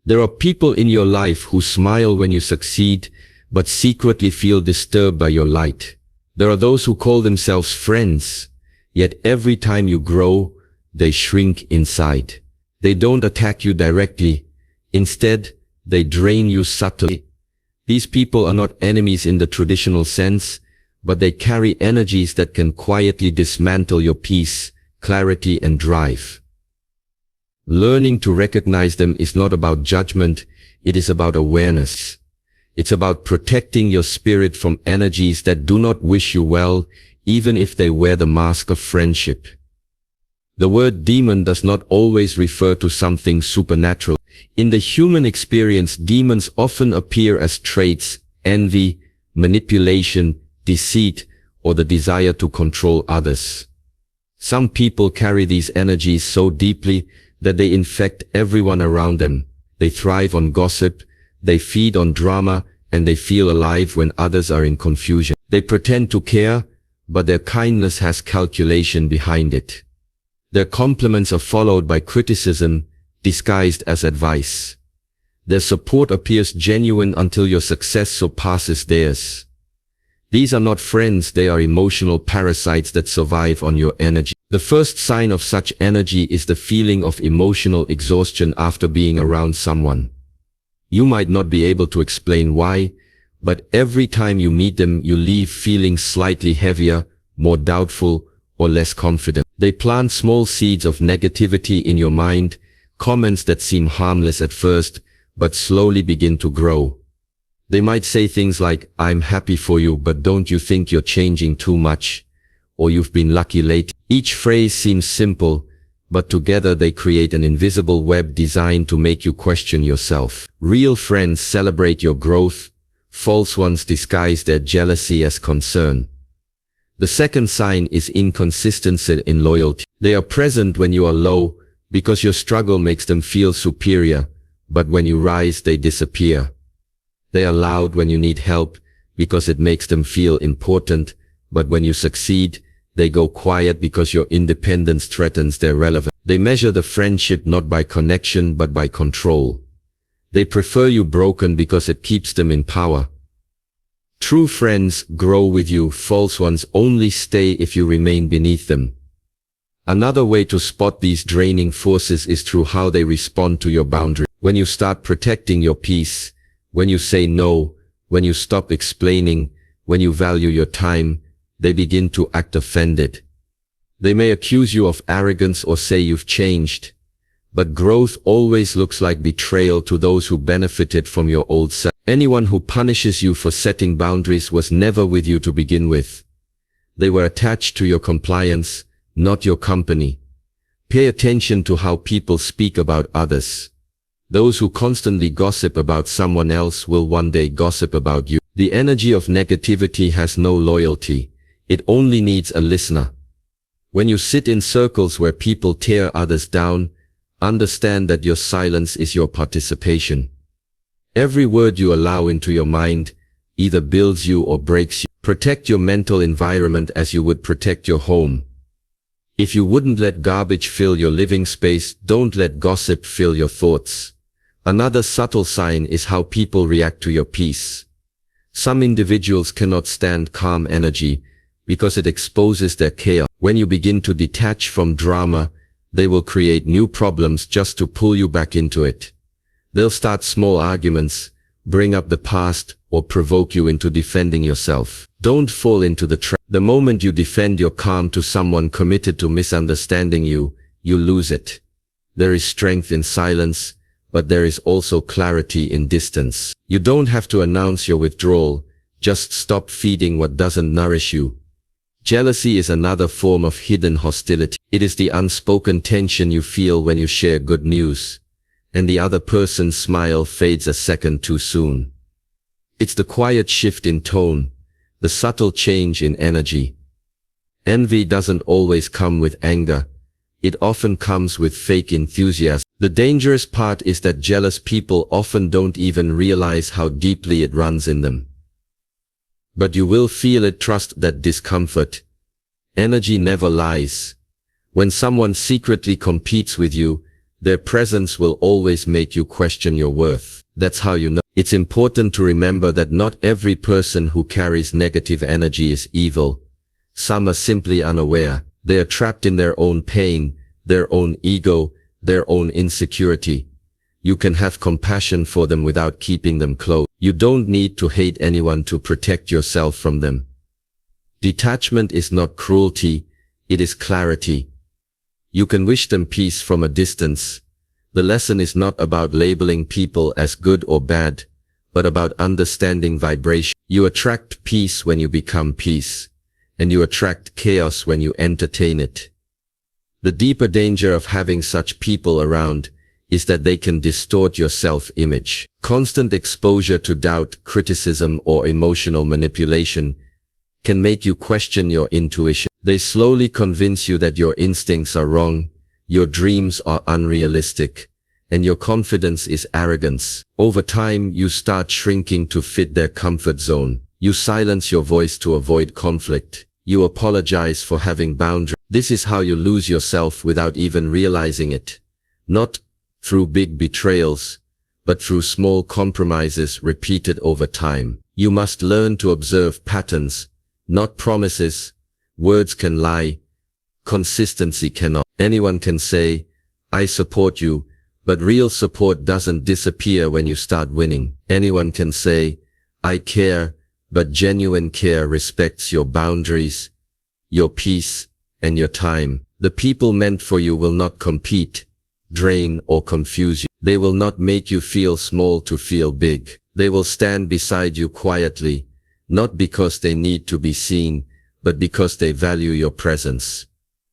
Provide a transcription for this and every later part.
There are people in your life who smile when you succeed, but secretly feel disturbed by your light. There are those who call themselves friends, yet every time you grow, they shrink inside. They don't attack you directly. Instead, they drain you subtly. These people are not enemies in the traditional sense, but they carry energies that can quietly dismantle your peace, clarity, and drive. Learning to recognize them is not about judgment, it is about awareness. It's about protecting your spirit from energies that do not wish you well, even if they wear the mask of friendship. The word demon does not always refer to something supernatural. In the human experience, demons often appear as traits: envy, manipulation, deceit, or the desire to control others. Some people carry these energies so deeply that they infect everyone around them. They thrive on gossip, they feed on drama, and they feel alive when others are in confusion. They pretend to care, but their kindness has calculation behind it. Their compliments are followed by criticism, disguised as advice. Their support appears genuine until your success surpasses theirs. These are not friends, they are emotional parasites that survive on your energy. The first sign of such energy is the feeling of emotional exhaustion after being around someone. You might not be able to explain why, but every time you meet them, you leave feeling slightly heavier, more doubtful, or less confident. They plant small seeds of negativity in your mind, comments that seem harmless at first, but slowly begin to grow. They might say things like, "I'm happy for you, but don't you think you're changing too much?" Or "You've been lucky lately." Each phrase seems simple, but together they create an invisible web designed to make you question yourself. Real friends celebrate your growth. False ones disguise their jealousy as concern. The second sign is inconsistency in loyalty. They are present when you are low, because your struggle makes them feel superior, but when you rise, they disappear. They are loud when you need help, because it makes them feel important, but when you succeed, they go quiet because your independence threatens their relevance. They measure the friendship not by connection but by control. They prefer you broken because it keeps them in power. True friends grow with you, false ones only stay if you remain beneath them. Another way to spot these draining forces is through how they respond to your boundary. When you start protecting your peace, when you say no, when you stop explaining, when you value your time, they begin to act offended. They may accuse you of arrogance or say you've changed. But growth always looks like betrayal to those who benefited from your old self. Anyone who punishes you for setting boundaries was never with you to begin with. They were attached to your compliance, not your company. Pay attention to how people speak about others. Those who constantly gossip about someone else will one day gossip about you. The energy of negativity has no loyalty. It only needs a listener. When you sit in circles where people tear others down, understand that your silence is your participation. Every word you allow into your mind either builds you or breaks you. Protect your mental environment as you would protect your home. If you wouldn't let garbage fill your living space, don't let gossip fill your thoughts. Another subtle sign is how people react to your peace. Some individuals cannot stand calm energy because it exposes their chaos. When you begin to detach from drama, they will create new problems just to pull you back into it. They'll start small arguments, bring up the past, or provoke you into defending yourself. Don't fall into the trap. The moment you defend your calm to someone committed to misunderstanding you, you lose it. There is strength in silence, but there is also clarity in distance. You don't have to announce your withdrawal, just stop feeding what doesn't nourish you. Jealousy is another form of hidden hostility. It is the unspoken tension you feel when you share good news, and the other person's smile fades a second too soon. It's the quiet shift in tone, the subtle change in energy. Envy doesn't always come with anger. It often comes with fake enthusiasm. The dangerous part is that jealous people often don't even realize how deeply it runs in them. But you will feel it. Trust that discomfort. Energy never lies. When someone secretly competes with you, Their presence will always make you question your worth. That's how you know. It's important to remember that not every person who carries negative energy is evil. Some are simply unaware. They are trapped in their own pain, their own ego, their own insecurity. You can have compassion for them without keeping them close. You don't need to hate anyone to protect yourself from them. Detachment is not cruelty, it is clarity. You can wish them peace from a distance. The lesson is not about labeling people as good or bad, but about understanding vibration. You attract peace when you become peace, and you attract chaos when you entertain it. The deeper danger of having such people around is that they can distort your self-image. Constant exposure to doubt, criticism, or emotional manipulation can make you question your intuition. They slowly convince you that your instincts are wrong, your dreams are unrealistic, and your confidence is arrogance. Over time, you start shrinking to fit their comfort zone. You silence your voice to avoid conflict. You apologize for having boundaries. This is how you lose yourself without even realizing it. Not through big betrayals, but through small compromises repeated over time. You must learn to observe patterns, not promises. Words can lie. Consistency cannot. Anyone can say, "I support you," but real support doesn't disappear when you start winning. Anyone can say, "I care," but genuine care respects your boundaries, your peace, and your time. The people meant for you will not compete, drain, or confuse you. They will not make you feel small to feel big. They will stand beside you quietly, not because they need to be seen, but because they value your presence.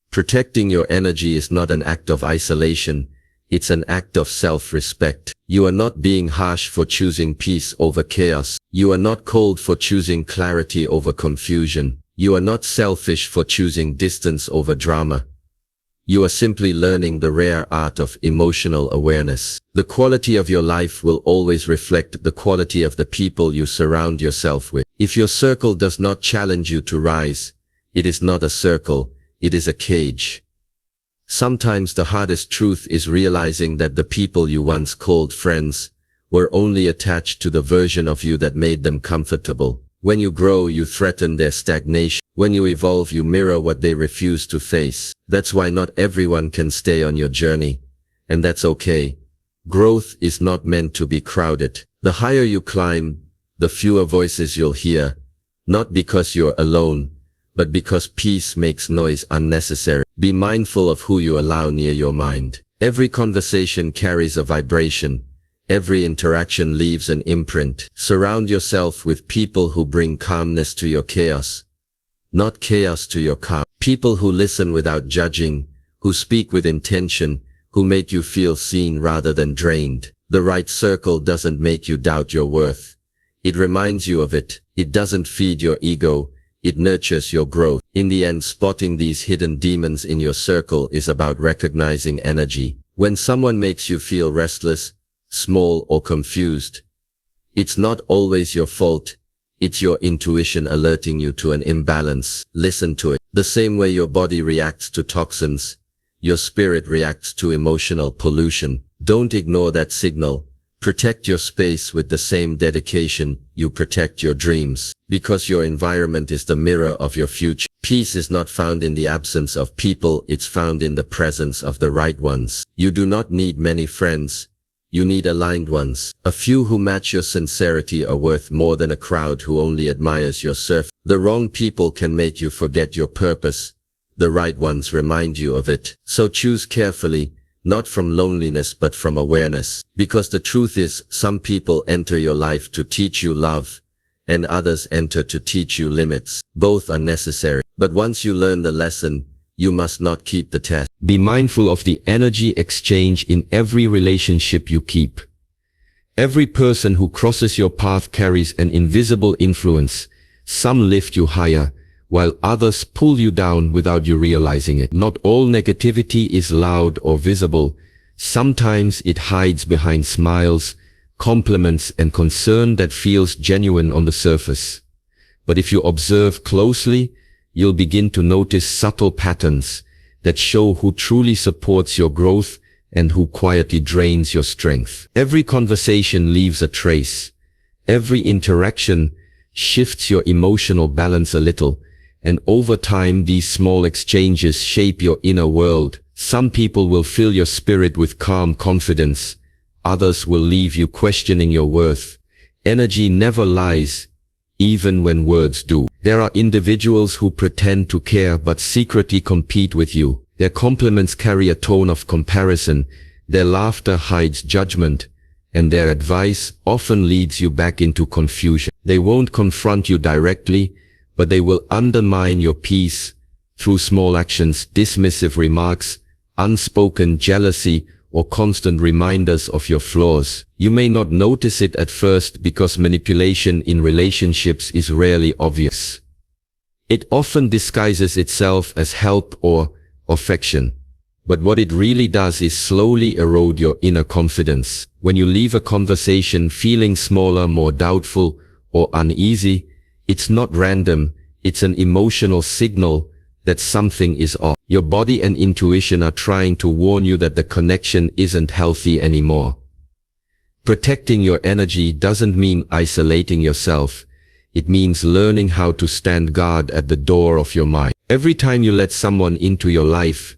Protecting your energy is not an act of isolation, it's an act of self-respect. You are not being harsh for choosing peace over chaos. You are not cold for choosing clarity over confusion. You are not selfish for choosing distance over drama. You are simply learning the rare art of emotional awareness. The quality of your life will always reflect the quality of the people you surround yourself with. If your circle does not challenge you to rise, it is not a circle, it is a cage. Sometimes the hardest truth is realizing that the people you once called friends were only attached to the version of you that made them comfortable. When you grow, you threaten their stagnation. When you evolve, you mirror what they refuse to face. That's why not everyone can stay on your journey. And that's okay. Growth is not meant to be crowded. The higher you climb, the fewer voices you'll hear. Not because you're alone, but because peace makes noise unnecessary. Be mindful of who you allow near your mind. Every conversation carries a vibration. Every interaction leaves an imprint. Surround yourself with people who bring calmness to your chaos, not chaos to your calm. People who listen without judging, who speak with intention, who make you feel seen rather than drained. The right circle doesn't make you doubt your worth. It reminds you of it. It doesn't feed your ego. It nurtures your growth. In the end, spotting these hidden demons in your circle is about recognizing energy. When someone makes you feel restless, small, or confused, it's not always your fault. It's your intuition alerting you to an imbalance. Listen to it. The same way your body reacts to toxins, your spirit reacts to emotional pollution. Don't ignore that signal. Protect your space with the same dedication you protect your dreams, because your environment is the mirror of your future. Peace is not found in the absence of people, it's found in the presence of the right ones. You do not need many friends. You need aligned ones. A few who match your sincerity are worth more than a crowd who only admires your surface. The wrong people can make you forget your purpose. The right ones remind you of it. So choose carefully, not from loneliness but from awareness. Because the truth is, some people enter your life to teach you love, and others enter to teach you limits. Both are necessary. But once you learn the lesson, you must not keep the test. Be mindful of the energy exchange in every relationship you keep. Every person who crosses your path carries an invisible influence. Some lift you higher, while others pull you down without you realizing it. Not all negativity is loud or visible. Sometimes it hides behind smiles, compliments, and concern that feels genuine on the surface. But if you observe closely, you'll begin to notice subtle patterns that show who truly supports your growth and who quietly drains your strength. Every conversation leaves a trace. Every interaction shifts your emotional balance a little, and over time these small exchanges shape your inner world. Some people will fill your spirit with calm confidence. Others will leave you questioning your worth. Energy never lies, even when words do. There are individuals who pretend to care but secretly compete with you. Their compliments carry a tone of comparison, their laughter hides judgment, and their advice often leads you back into confusion. They won't confront you directly, but they will undermine your peace through small actions, dismissive remarks, unspoken jealousy, or constant reminders of your flaws. You may not notice it at first because manipulation in relationships is rarely obvious. It often disguises itself as help or affection. But what it really does is slowly erode your inner confidence. When you leave a conversation feeling smaller, more doubtful, or uneasy, it's not random, it's an emotional signal that something is off. Your body and intuition are trying to warn you that the connection isn't healthy anymore. Protecting your energy doesn't mean isolating yourself. It means learning how to stand guard at the door of your mind. Every time you let someone into your life,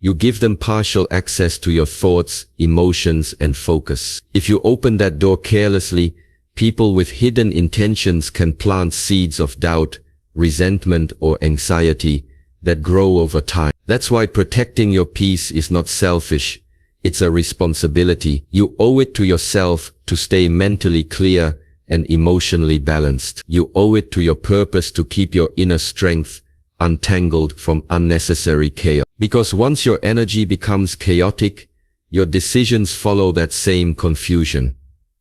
you give them partial access to your thoughts, emotions, and focus. If you open that door carelessly, people with hidden intentions can plant seeds of doubt, resentment, or anxiety that grow over time. That's why protecting your peace is not selfish. It's a responsibility. You owe it to yourself to stay mentally clear and emotionally balanced. You owe it to your purpose to keep your inner strength untangled from unnecessary chaos. Because once your energy becomes chaotic, your decisions follow that same confusion.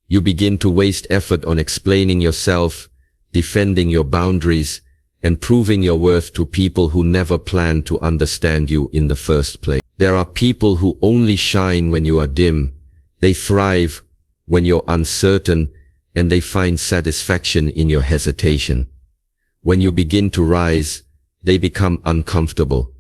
You begin to waste effort on explaining yourself, defending your boundaries, and proving your worth to people who never planned to understand you in the first place. There are people who only shine when you are dim. They thrive when you're uncertain, and they find satisfaction in your hesitation. When you begin to rise, they become uncomfortable.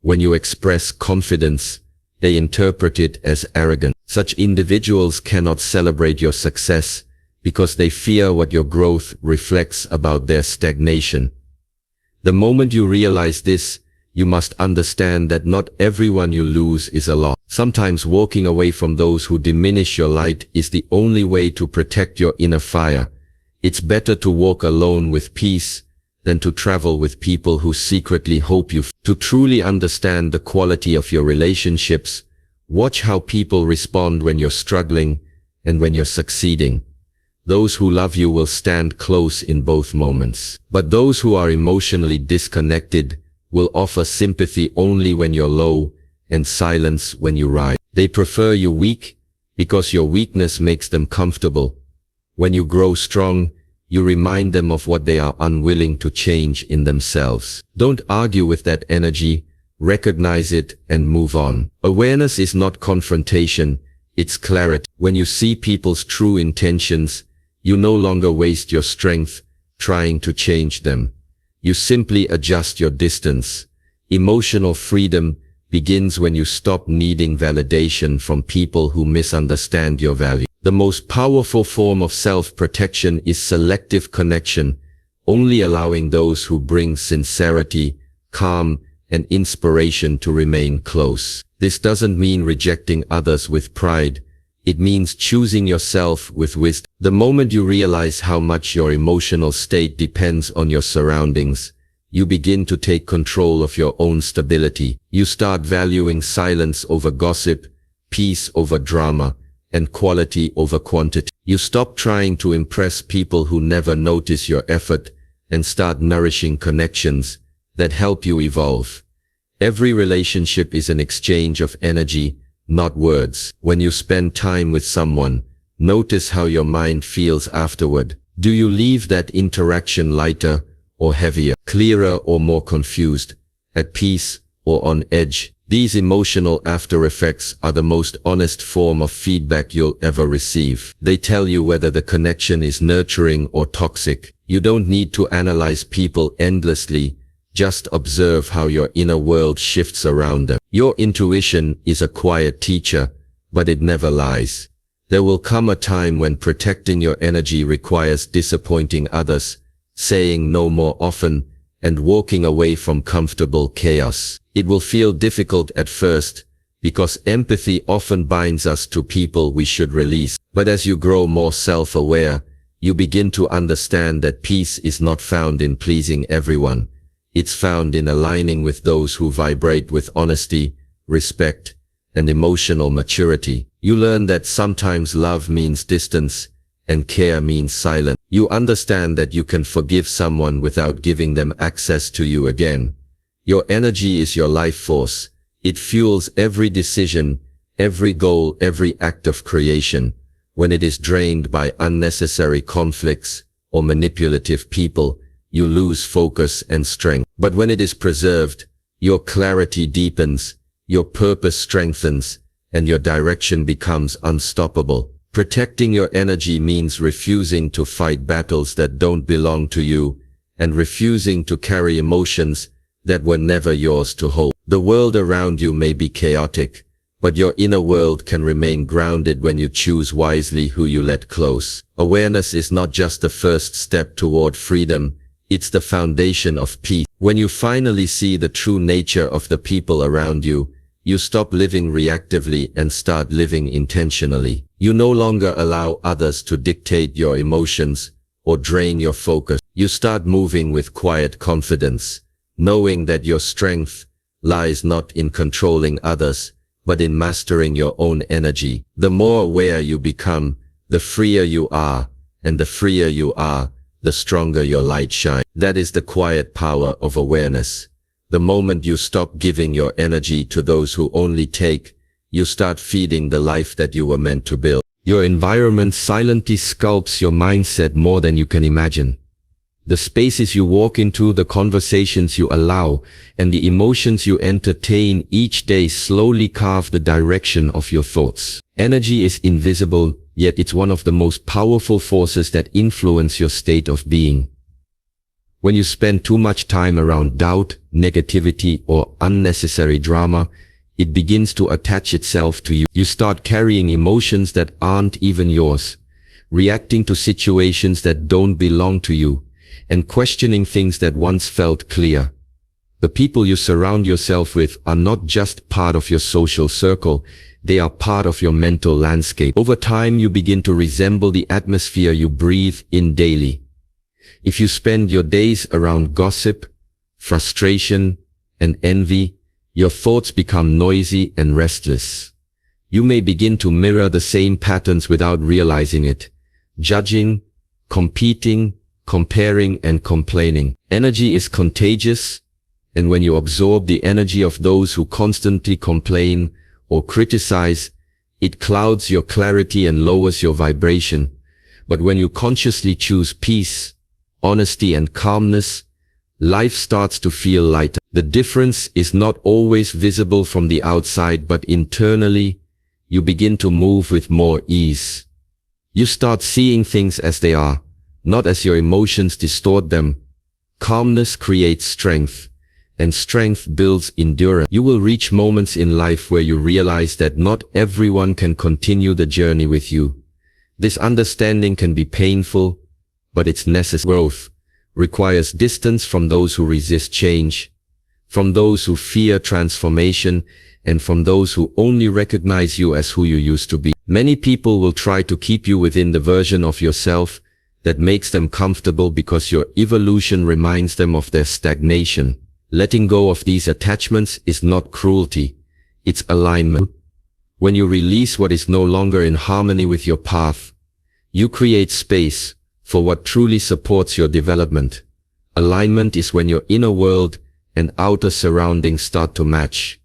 When you express confidence, they interpret it as arrogance. Such individuals cannot celebrate your success because they fear what your growth reflects about their stagnation. The moment you realize this, you must understand that not everyone you lose is a loss. Sometimes walking away from those who diminish your light is the only way to protect your inner fire. It's better to walk alone with peace than to travel with people who secretly hope you. To truly understand the quality of your relationships, watch how people respond when you're struggling and when you're succeeding. Those who love you will stand close in both moments. But those who are emotionally disconnected will offer sympathy only when you're low and silence when you rise. They prefer you weak because your weakness makes them comfortable. When you grow strong, you remind them of what they are unwilling to change in themselves. Don't argue with that energy, recognize it and move on. Awareness is not confrontation, it's clarity. When you see people's true intentions, you no longer waste your strength trying to change them. You simply adjust your distance. Emotional freedom begins when you stop needing validation from people who misunderstand your value. The most powerful form of self-protection is selective connection, only allowing those who bring sincerity, calm, and inspiration to remain close. This doesn't mean rejecting others with pride. It means choosing yourself with wisdom. The moment you realize how much your emotional state depends on your surroundings, you begin to take control of your own stability. You start valuing silence over gossip, peace over drama, and quality over quantity. You stop trying to impress people who never notice your effort and start nourishing connections that help you evolve. Every relationship is an exchange of energy, not words. When you spend time with someone, notice how your mind feels afterward. Do you leave that interaction lighter or heavier, clearer or more confused, at peace or on edge? These emotional after effects are the most honest form of feedback you'll ever receive. They tell you whether the connection is nurturing or toxic. You don't need to analyze people endlessly. Just observe how your inner world shifts around them. Your intuition is a quiet teacher, but it never lies. There will come a time when protecting your energy requires disappointing others, saying no more often, and walking away from comfortable chaos. It will feel difficult at first, because empathy often binds us to people we should release. But as you grow more self-aware, you begin to understand that peace is not found in pleasing everyone. It's found in aligning with those who vibrate with honesty, respect, and emotional maturity. You learn that sometimes love means distance, and care means silence. You understand that you can forgive someone without giving them access to you again. Your energy is your life force. It fuels every decision, every goal, every act of creation. When it is drained by unnecessary conflicts or manipulative people, you lose focus and strength. But when it is preserved, your clarity deepens, your purpose strengthens, and your direction becomes unstoppable. Protecting your energy means refusing to fight battles that don't belong to you, and refusing to carry emotions that were never yours to hold. The world around you may be chaotic, but your inner world can remain grounded when you choose wisely who you let close. Awareness is not just the first step toward freedom, it's the foundation of peace. When you finally see the true nature of the people around you, you stop living reactively and start living intentionally. You no longer allow others to dictate your emotions or drain your focus. You start moving with quiet confidence, knowing that your strength lies not in controlling others, but in mastering your own energy. The more aware you become, the freer you are, and the freer you are, the stronger your light shines. That is the quiet power of awareness. The moment you stop giving your energy to those who only take, you start feeding the life that you were meant to build. Your environment silently sculpts your mindset more than you can imagine. The spaces you walk into, the conversations you allow, and the emotions you entertain each day slowly carve the direction of your thoughts. Energy is invisible, yet it's one of the most powerful forces that influence your state of being. When you spend too much time around doubt, negativity, or unnecessary drama, it begins to attach itself to you. You start carrying emotions that aren't even yours, reacting to situations that don't belong to you, and questioning things that once felt clear. The people you surround yourself with are not just part of your social circle, they are part of your mental landscape. Over time, you begin to resemble the atmosphere you breathe in daily. If you spend your days around gossip, frustration, and envy, your thoughts become noisy and restless. You may begin to mirror the same patterns without realizing it, judging, competing, comparing, and complaining. Energy is contagious, and when you absorb the energy of those who constantly complain or criticize, it clouds your clarity and lowers your vibration. But when you consciously choose peace, honesty, and calmness, life starts to feel lighter. The difference is not always visible from the outside, but internally, you begin to move with more ease. You start seeing things as they are, not as your emotions distort them. Calmness creates strength, and strength builds endurance. You will reach moments in life where you realize that not everyone can continue the journey with you. This understanding can be painful, but it's necessary. Growth requires distance from those who resist change, from those who fear transformation, and from those who only recognize you as who you used to be. Many people will try to keep you within the version of yourself that makes them comfortable because your evolution reminds them of their stagnation. Letting go of these attachments is not cruelty, it's alignment. When you release what is no longer in harmony with your path, you create space for what truly supports your development. Alignment is when your inner world and outer surroundings start to match.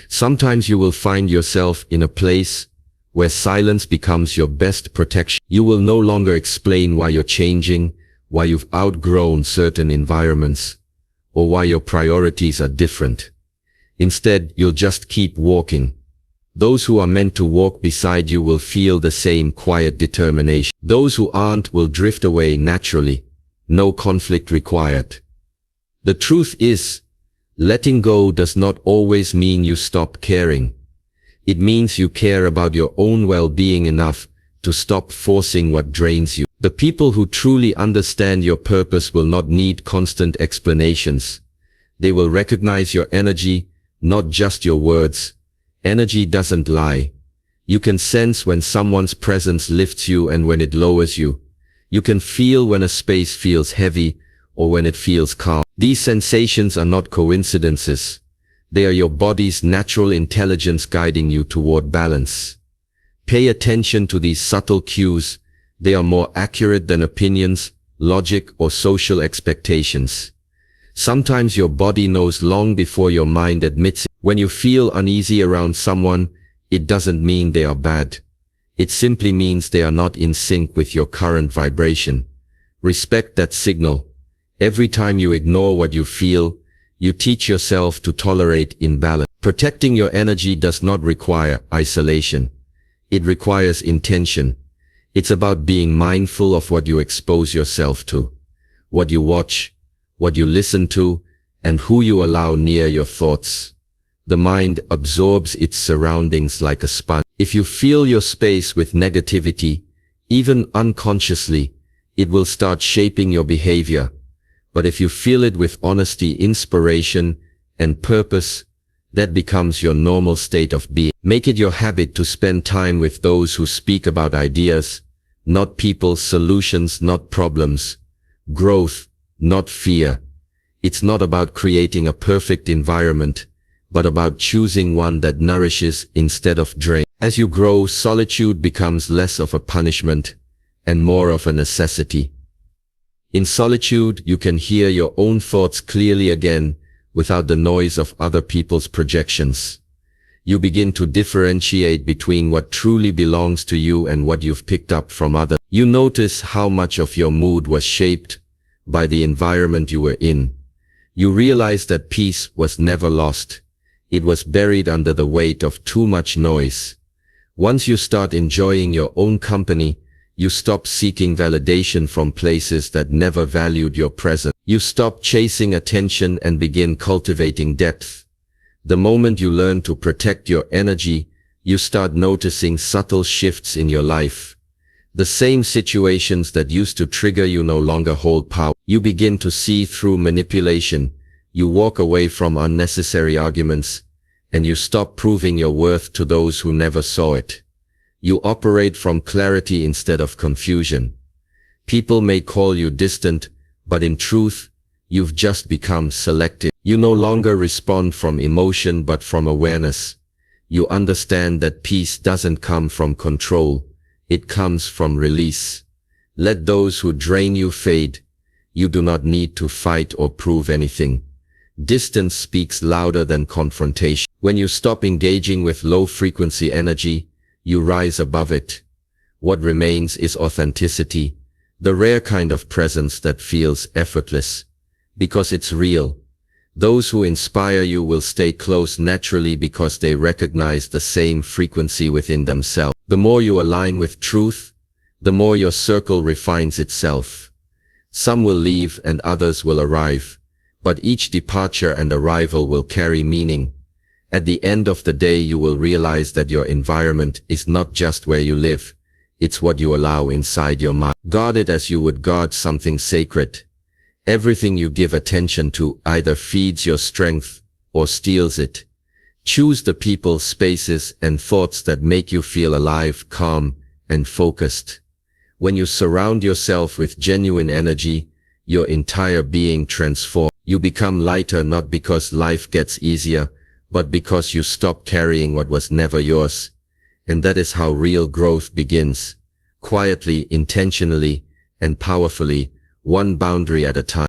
Sometimes you will find yourself in a place where silence becomes your best protection. You will no longer explain why you're changing, why you've outgrown certain environments, or why your priorities are different. Instead, you'll just keep walking. Those who are meant to walk beside you will feel the same quiet determination. Those who aren't will drift away naturally. No conflict required. The truth is, letting go does not always mean you stop caring. It means you care about your own well-being enough to stop forcing what drains you. The people who truly understand your purpose will not need constant explanations. They will recognize your energy, not just your words. Energy doesn't lie. You can sense when someone's presence lifts you and when it lowers you. You can feel when a space feels heavy or when it feels calm. These sensations are not coincidences. They are your body's natural intelligence guiding you toward balance. Pay attention to these subtle cues. They are more accurate than opinions, logic, or social expectations. Sometimes your body knows long before your mind admits it. When you feel uneasy around someone, it doesn't mean they are bad. It simply means they are not in sync with your current vibration. Respect that signal. Every time you ignore what you feel, you teach yourself to tolerate imbalance. Protecting your energy does not require isolation. It requires intention. It's about being mindful of what you expose yourself to, what you watch, what you listen to, and who you allow near your thoughts. The mind absorbs its surroundings like a sponge. If you fill your space with negativity, even unconsciously, it will start shaping your behavior. But if you fill it with honesty, inspiration, and purpose, that becomes your normal state of being. Make it your habit to spend time with those who speak about ideas, not people, solutions, not problems, growth, not fear. It's not about creating a perfect environment, but about choosing one that nourishes instead of drains. As you grow, solitude becomes less of a punishment and more of a necessity. In solitude, you can hear your own thoughts clearly again, without the noise of other people's projections. You begin to differentiate between what truly belongs to you and what you've picked up from others. You notice how much of your mood was shaped by the environment you were in. You realize that peace was never lost. It was buried under the weight of too much noise. Once you start enjoying your own company, you stop seeking validation from places that never valued your presence. You stop chasing attention and begin cultivating depth. The moment you learn to protect your energy, you start noticing subtle shifts in your life. The same situations that used to trigger you no longer hold power. You begin to see through manipulation. You walk away from unnecessary arguments, and you stop proving your worth to those who never saw it. You operate from clarity instead of confusion. People may call you distant, but in truth, you've just become selective. You no longer respond from emotion but from awareness. You understand that peace doesn't come from control. It comes from release. Let those who drain you fade. You do not need to fight or prove anything. Distance speaks louder than confrontation. When you stop engaging with low-frequency energy, you rise above it. What remains is authenticity, the rare kind of presence that feels effortless, because it's real. Those who inspire you will stay close naturally because they recognize the same frequency within themselves. The more you align with truth, the more your circle refines itself. Some will leave and others will arrive, but each departure and arrival will carry meaning. At the end of the day, you will realize that your environment is not just where you live, it's what you allow inside your mind. Guard it as you would guard something sacred. Everything you give attention to either feeds your strength or steals it. Choose the people, spaces, and thoughts that make you feel alive, calm, and focused. When you surround yourself with genuine energy, your entire being transforms. You become lighter not because life gets easier, but because you stop carrying what was never yours. And that is how real growth begins. Quietly, intentionally, and powerfully, one boundary at a time.